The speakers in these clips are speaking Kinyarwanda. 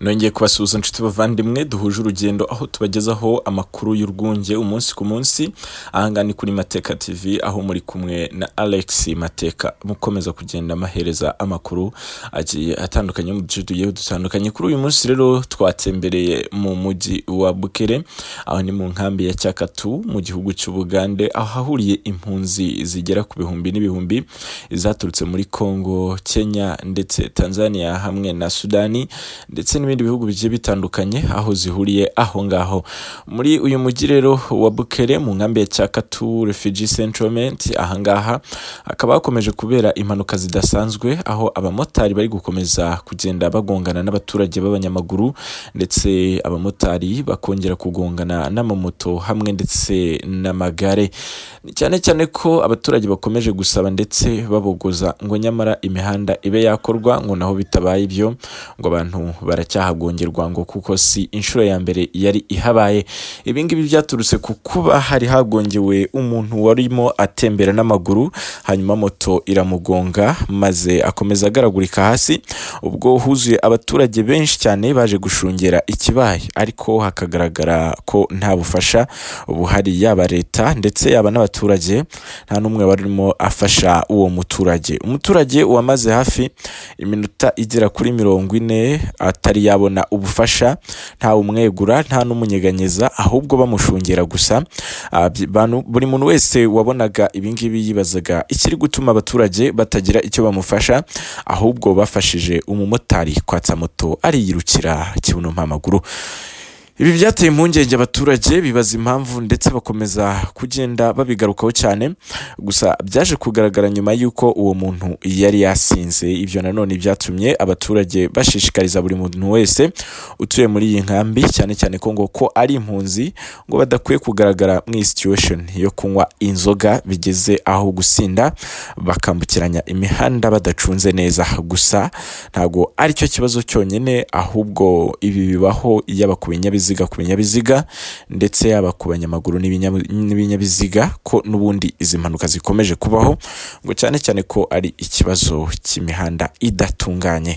Nongeye kubasuhuza inshuti bavandimwe duhuje urugendo aho tubagezaho amakuru y'urwunge umunsi ku munsi ahangana ni kuri Mateka TV aho muri kumwe na Alex Mateka mukomeza kugenda mahereza amakuru agiye atandukanye mu duce tugiye dutandukanye. Kuri uyu munsi rero twatembereye mu mujyi wa Bukere aho ni mu nkambi ya Cyakatu mu gihugu cy'u Bugande aho hahuriye impunzi zigera ku bihumbi n'ibihumbi zaturutse muri Kongo, Kenya ndetse Tanzania hamwe na Sudani ndetse n'ibindi bihugu bigiye bitandukanye aho zihuriye aho ngaho muri uyu mujyi rero wa Bukere mu nkambi ya Cyakatu Refugee Settlement. Aha ngaha akaba hakomeje kubera impanuka zidasanzwe aho abamotari bari gukomeza kugenda bagongana n'abaturage b'abanyamaguru ndetse abamotari bakongera kugongana n'amamoto hamwe ndetse n'amagare. Cyane cyane ko abaturage bakomeje gusaba ndetse babogoza ngo nyamara imihanda ibe yakorwa ngo naho bitabaye ibyo ngo abantu baracyahagongerwa ngo kuko si inshuro ya mbere yari ihabaye. Ibingibi byaturutse ku kuba hari hagongewe umuntu warimo atembera n'amaguru hanyuma moto iramugonga maze akomeza agaragurika hasi. Ubwo huzuye abaturage benshi cyane baje gushungera ikibaye ariko hakagaragara ko nta bufasha buhari yaba leta ndetse yaba n'abaturage nta n'umwe warimo afasha uwo umuturage wamaze hafi iminota igera kuri 40 atari yabona ubufasha nta umwegura nta n'umunyeganyeza ahubwo bamushungera gusa. Buri muntu wese wabonaga ibingibi yibazaga ikiri gutuma abaturage batagira icyo bamufasha ahubwo bafashije umumotari kwatsa moto ariyirukira kibuno mpamaguru. Ibi byateye impungenge abaturage bibaza impamvu ndetse bakomeza kugenda babigarukaho cyane, gusa byaje kugaragara nyuma y'uko uwo muntu yari yasinze. Ibyo nanone byatumye abaturage bashishikariza buri muntu wese utuye muri iyi nkambi cyane cyane ko ari impunzi ngo badakwiye kugaragara mu situation yo kunywa inzoga bigeze aho gusinda bakambukiranya imihanda badacunze neza. Gusa ntago ari cyo kibazo cyonyine ahubwo ibi bibaho yaba ku binyabiziga ndetse yaba ku banyamaguru n'ibinyabiziga ko n'ubundi izi mpanuka zikomeje kubaho ngo cyane cyane ko ari ikibazo cy'imihanda idatunganye.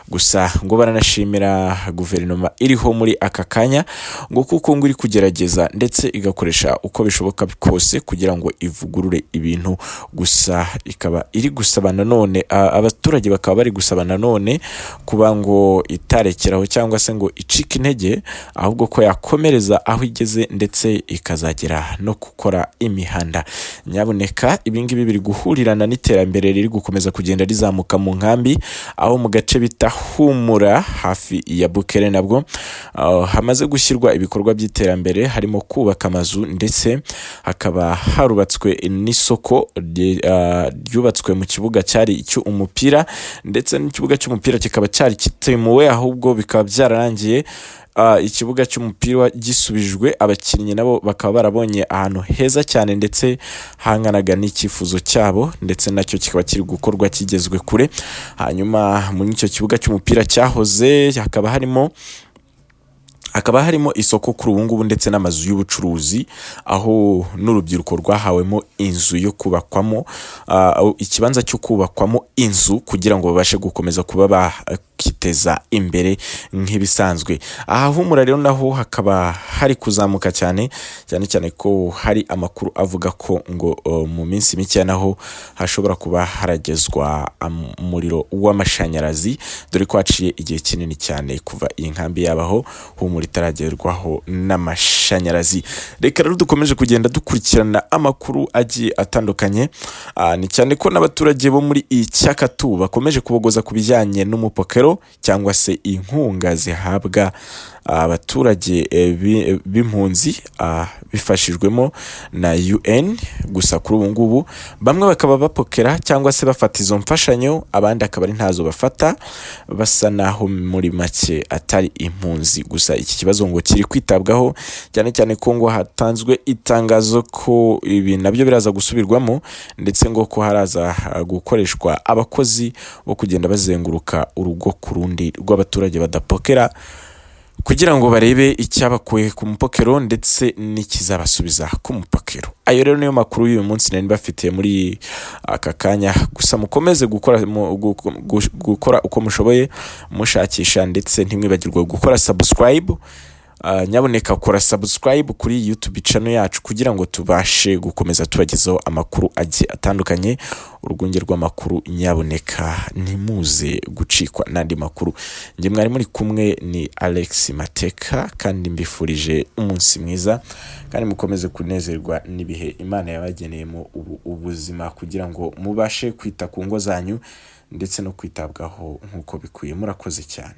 Gusa ngo baranashimira guverinoma iriho muri aka kanya ngo kuko ngo iri kugerageza ndetse igakoresha uko bishoboka kose kugira ngo ivugurure ibintu. Gusa ikaba iri gusaba nanone abaturage bakaba bari gusaba nanone kuba ngo itarekeraho cyangwa se ngo icika intege ahubwo ko yakomereza aho igeze ndetse ikazagera no gukora imihanda. Nyabuneka ibingibi biri guhurirana n'iterambere riri gukomeza kugenda rizamuka mu nkambi aho mu gace bita Humura hafi ya Bukere nabwo hamaze gushyirwa ibikorwa by'iterambere harimo kubaka amazu ndetse hakaba harubatswe n'isoko ryubatswe mu kibuga cyari cy'umupira ndetse n'ikibuga cy'umupira kikaba cyari kitemuwe ahubwo bikaba byararangiye ikibuga cy'umupira gisubijwe abakinnyi nabo bakaba barabonye ahantu heza cyane ndetse hanganaga n'icyifuzo cyabo ndetse nacyo kikaba kiri gukorwa kigezwe kure. Hanyuma muri icyo kibuga cy'umupira cyahoze hakaba harimo isoko kuri ubu ngubu ndetse n'amazu y'ubucuruzi aho n'urubyiruko rwahawemo inzu yo kubakwamo ikibanza cyo kubakwamo inzu kugira ngo babashe gukomeza kuba bakiteza imbere nk'ibisanzwe. Aha Humura rero naho hakaba hari kuzamuka cyane ko hari amakuru avuga ko ngo mu minsi mike naho hashobora kuba haragezwa umuriro w'amashanyarazi dore ko haciye igihe kinini cyane kuva iyi nkambi yabaho Humura itaragerwaho n'amashanyarazi. Reka rero dukomeje kugenda dukurikirana amakuru agiye atandukanye ni cyane ko n'abaturage bo muri Cyakatu bakomeje kubogoza ku bijyanye n'umupokero cyangwa se inkunga zihabwa abaturage b'impunzi bifashijwemo na UN. Gusa kuri ubu ngubu bamwe bakaba bapokera cyangwa se bafata izo mfashanyo abandi akaba ari ntazo bafata basa naho muri make atari impunzi. Gusa iki kibazo ngo kiri kwitabwaho cyane ko ngo hatanzwe itangazo ko ibi nabyo biraza gusubirwamo ndetse ngo ko haraza gukoreshwa abakozi bo kugenda bazenguruka urugo ku rundi rw'abaturage badapokera kugira ngo barebe icyabakuye ku mupokero ndetse n'ikizabasubiza ku mupokero. Ayo rero niyo makuru y'uyu munsi nari mbafitiye muri aka kanya, gusa mukomeze gukora uko mushoboye mushakisha, ndetse ntimwibagirwe gukora subscribe. Nyaboneka kora subscribe kuri YouTube channel yacu kugira ngo tubashe gukomeza tubagezaho amakuru agiye atandukanye. Urwunge rw'amakuru nyaboneka ntimuze gucikwa n'andi makuru. Nge mwari muri kumwe ni Alex Mateka, kandi mbifurije umunsi mwiza, kandi mukomeze kunezerwa n'ibihe Imana yabageneyemo ubuzima, kugira ngo mubashe kwita ku ngo zanyu ndetse no kwitabwaho nk'uko bikwiye. Murakoze cyane.